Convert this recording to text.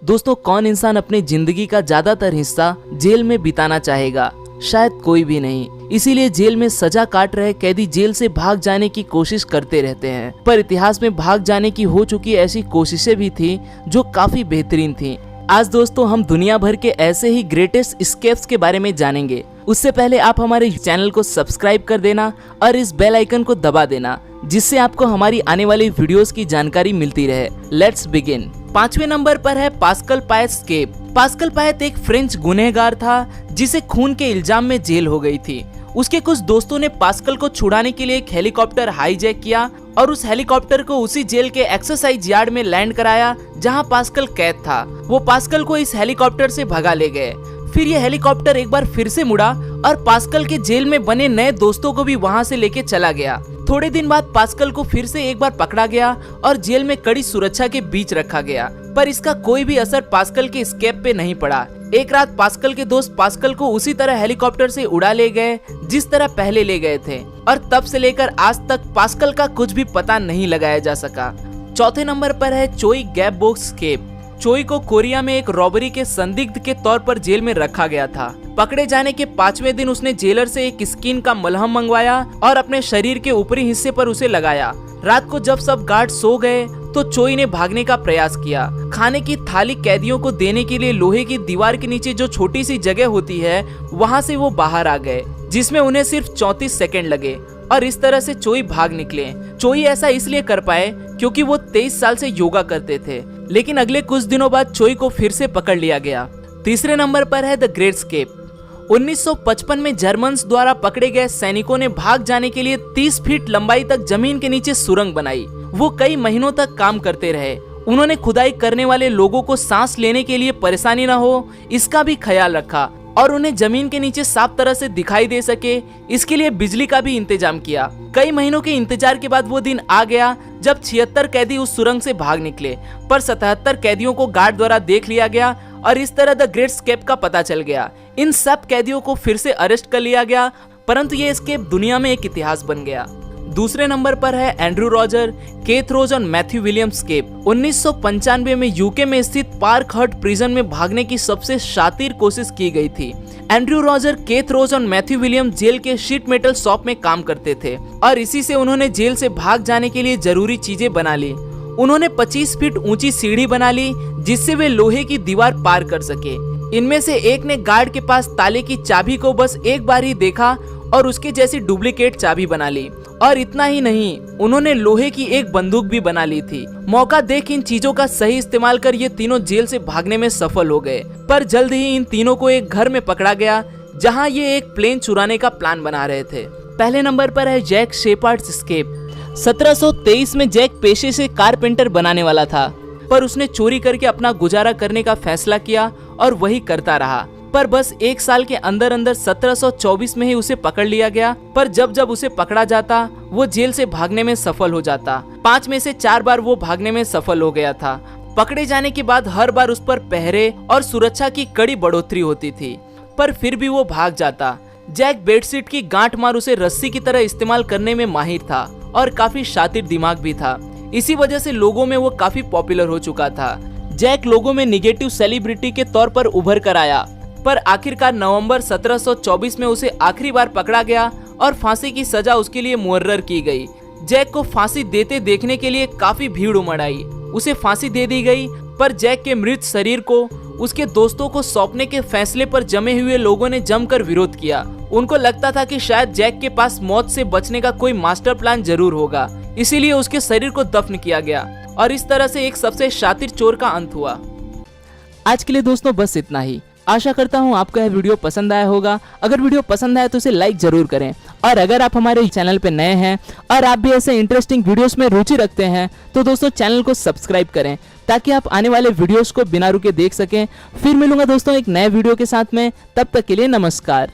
दोस्तों कौन इंसान अपनी जिंदगी का ज्यादातर हिस्सा जेल में बिताना चाहेगा? शायद कोई भी नहीं। इसीलिए जेल में सजा काट रहे कैदी जेल से भाग जाने की कोशिश करते रहते हैं। पर इतिहास में भाग जाने की हो चुकी ऐसी कोशिशें भी थी जो काफी बेहतरीन थी। आज दोस्तों हम दुनिया भर के ऐसे ही ग्रेटेस्ट एस्केप्स के बारे में जानेंगे। उससे पहले आप हमारे चैनल को सब्सक्राइब कर देना और इस बेल आइकन को दबा देना, जिससे आपको हमारी आने वाली वीडियोस की जानकारी मिलती रहे। Let's begin. 5वें नंबर पर है पास्कल पायत एस्केप। पास्कल पायत एक फ्रेंच गुनहगार था जिसे खून के इल्जाम में जेल हो गई थी। उसके कुछ दोस्तों ने पास्कल को छुड़ाने के लिए एक हेलीकॉप्टर हाईजैक किया और उस हेलीकॉप्टर को उसी जेल के एक्सरसाइज यार्ड में लैंड कराया जहां पास्कल कैद था। वो पास्कल को इस हेलीकॉप्टर से भगा ले गए। फिर ये हेलीकॉप्टर एक बार फिर से मुड़ा और पास्कल के जेल में बने नए दोस्तों को भी वहां से लेके चला गया। थोड़े दिन बाद पास्कल को फिर से एक बार पकड़ा गया और जेल में कड़ी सुरक्षा के बीच रखा गया, पर इसका कोई भी असर पास्कल के एस्केप पे नहीं पड़ा। एक रात पास्कल के दोस्त पास्कल को उसी तरह हेलीकॉप्टर से उड़ा ले गए जिस तरह पहले ले गए थे, और तब से लेकर आज तक पास्कल का कुछ भी पता नहीं लगाया जा सका। चौथे नंबर पर है चोई गैप बॉक्स एस्केप। चोई को कोरिया में एक रॉबरी के संदिग्ध के तौर पर जेल में रखा गया था। पकड़े जाने के 5वें दिन उसने जेलर से एक स्किन का मलहम मंगवाया और अपने शरीर के ऊपरी हिस्से पर उसे लगाया। रात को जब सब गार्ड सो गए तो चोई ने भागने का प्रयास किया। खाने की थाली कैदियों को देने के लिए लोहे की दीवार के नीचे जो छोटी सी जगह होती है वहां से वो बाहर आ गए, जिसमें उन्हें सिर्फ 34 सेकंड लगे और इस तरह से चोई भाग निकले। चोई ऐसा इसलिए कर पाए क्योंकि वो 23 साल से योगा करते थे, लेकिन अगले कुछ दिनों बाद चोई को फिर से पकड़ लिया गया। तीसरे नंबर पर है द ग्रेट एस्केप। 1955 में जर्मन्स द्वारा पकड़े गए सैनिकों ने भाग जाने के लिए 30 फीट लंबाई तक जमीन के नीचे सुरंग बनाई। वो कई महीनों तक काम करते रहे। उन्होंने खुदाई करने वाले लोगों को सांस लेने के लिए परेशानी न हो इसका भी ख्याल रखा और उन्हें जमीन के नीचे साफ तरह से दिखाई दे सके इसके लिए बिजली का भी इंतजाम किया। कई महीनों के इंतजार के बाद वो दिन आ गया जब 76 कैदी उस सुरंग से भाग निकले, पर 77 कैदियों को गार्ड द्वारा देख लिया गया और इस तरह द ग्रेट एस्केप का पता चल गया। इन सब कैदियों को फिर से अरेस्ट कर लिया गया, परंतु ये एस्केप दुनिया में एक इतिहास बन गया। दूसरे नंबर पर है एंड्रू रॉजर, केथ रोज और मैथ्यू विलियम्स एस्केप। 1995 में यूके में स्थित पार्क हट प्रिजन में भागने की सबसे शातिर कोशिश की गई थी। एंड्रू रॉजर, केथ रोज और मैथ्यू विलियम्स जेल के शीट मेटल शॉप में काम करते थे और इसी से उन्होंने जेल से भाग जाने के लिए जरूरी चीजें बना ली। उन्होंने 25 फीट ऊंची सीढ़ी बना ली जिससे वे लोहे की दीवार पार कर सके। इनमें से एक ने गार्ड के पास ताले की चाबी को बस एक बार ही देखा और उसके जैसी डुप्लीकेट चाबी बना ली, और इतना ही नहीं, उन्होंने लोहे की एक बंदूक भी बना ली थी। मौका देख इन चीजों का सही इस्तेमाल कर ये तीनों जेल से भागने में सफल हो गए, पर जल्द ही इन तीनों को एक घर में पकड़ा गया जहां ये एक प्लेन चुराने का प्लान बना रहे थे। पहले नंबर पर है जैक शेपार्ड्स एस्केप। 1723 में जैक पेशे से कारपेंटर बनाने वाला था, पर उसने चोरी करके अपना गुजारा करने का फैसला किया और वही करता रहा। पर बस एक साल के अंदर अंदर 1724 में ही उसे पकड़ लिया गया, पर जब जब उसे पकड़ा जाता वो जेल से भागने में सफल हो जाता। 5 में से 4 बार वो भागने में सफल हो गया था। पकड़े जाने के बाद हर बार उस पर पहरे और सुरक्षा की कड़ी बढ़ोतरी होती थी, पर फिर भी वो भाग जाता। जैक बेडशीट की गांठ मार उसे रस्सी की तरह इस्तेमाल करने में माहिर था और काफी शातिर दिमाग भी था। इसी वजह से लोगों में वो काफी पॉपुलर हो चुका था। जैक लोगों में निगेटिव सेलिब्रिटी के तौर पर उभर कर आया, पर आखिरकार नवंबर 1724 में उसे आखिरी बार पकड़ा गया और फांसी की सजा उसके लिए मुकर्रर की गई। जैक को फांसी देते देखने के लिए काफी भीड़ उमड़ आई। उसे फांसी दे दी गई, पर जैक के मृत शरीर को उसके दोस्तों को सौंपने के फैसले पर जमे हुए लोगों ने जमकर विरोध किया। उनको लगता था कि शायद जैक के पास मौत से बचने का कोई मास्टर प्लान जरूर होगा, इसीलिए उसके शरीर को दफन किया गया और इस तरह से एक सबसे शातिर चोर का अंत हुआ। आज के लिए दोस्तों बस इतना ही। आशा करता हूँ आपको यह वीडियो पसंद आया होगा। अगर वीडियो पसंद आया तो इसे लाइक जरूर करें, और अगर आप हमारे चैनल पे नए हैं और आप भी ऐसे इंटरेस्टिंग वीडियोस में रुचि रखते हैं तो दोस्तों चैनल को सब्सक्राइब करें ताकि आप आने वाले वीडियोस को बिना रुके देख सकें। फिर मिलूंगा दोस्तों एक नए वीडियो के साथ में, तब तक के लिए नमस्कार।